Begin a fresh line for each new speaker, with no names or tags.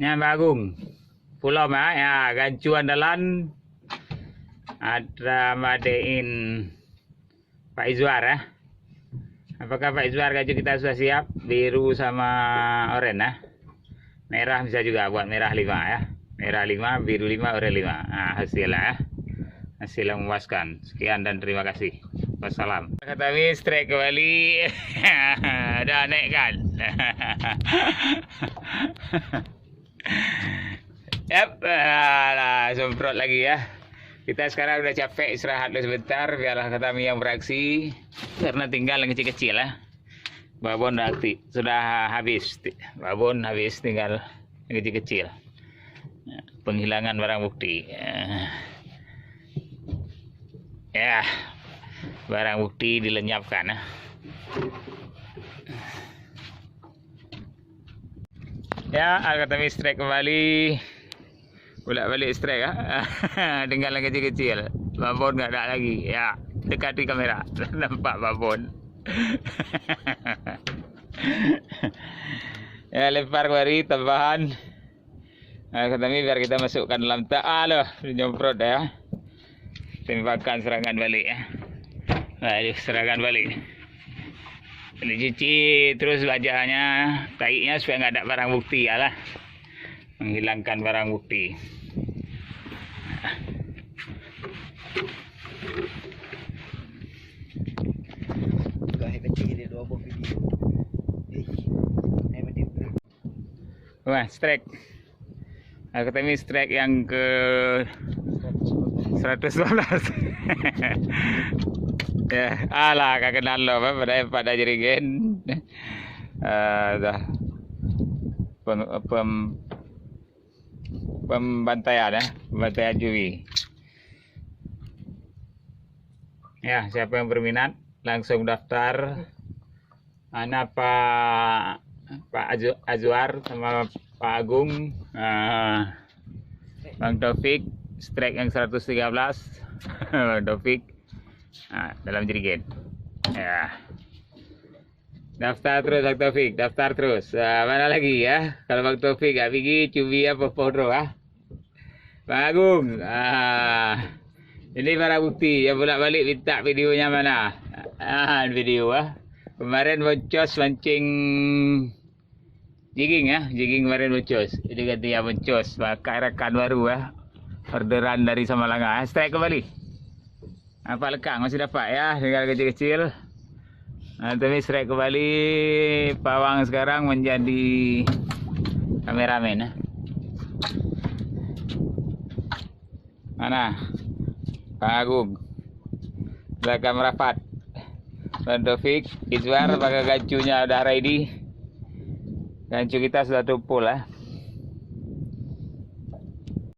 Nya Bagung. Pulau ya, gancu andalan ada Madein Pak Izwar ya. Apakah Pak Izwar gancu kita sudah siap? Biru sama oranye ya. Merah bisa juga buat merah 5 ya. Merah 5, biru 5, oranye 5. Nah, hasilnya ya. Hasil yang memuaskan. Sekian dan terima kasih. Wassalam. Kata kami strike kembali. Dah naik kan. Yap, semprot lagi ya. Kita sekarang udah capek, istirahat dulu sebentar. Biarlah kata kami yang beraksi. Karena tinggal yang kecil-kecil ya. Babon sudah habis. Babon habis, tinggal yang kecil-kecil. Penghilangan barang bukti. Ya, barang bukti dilenyapkan. Ya, kami strike kembali. Pulak balik strike ya. Tinggal yang kecil-kecil. Babon nggak ada lagi. Ya, dekati kamera. Nampak babon. Ya, lempar kembali tambahan. Kami biar kita masukkan dalam loh, nyemprot ya. Tembakan serangan balik ya. Aduh, serangan balik. Dicuci terus wajahnya, taiknya supaya nggak ada barang bukti ya lah. Menghilangkan barang bukti. Wah, strike. Aku tadi strike yang ke 112. Ya, alah kagak kenal lo, pada jerigen. Dah pembantaian ya, pembantaian juri. Ya, siapa yang berminat langsung daftar. Mana Pak Azwar sama Pak Agung, Bang Taufik, strike yang 113. Bang Taufik dalam jerigen. Ya. Daftar terus Bang Taufik, daftar terus. Mana lagi ya? Kalau Bang Taufik gak pergi cubi apa podro ah. Bang Agung, ini barang bukti. Yang bolak-balik minta videonya mana? Video ah. Kemarin boncos mancing jigging ya, jigging kemarin boncos. Ini gantinya boncos, pakai rekan baru ya. Orderan dari Samalanga. Strike kembali. Apa lekang masih dapat ya, tinggal kecil-kecil. Tapi strike kembali. Pawang sekarang menjadi kameramen ya. Mana? Pak Agung. Belakang merapat. Bang Taufik, Izwar pakai gancunya udah ready. Gancu kita sudah tumpul ya.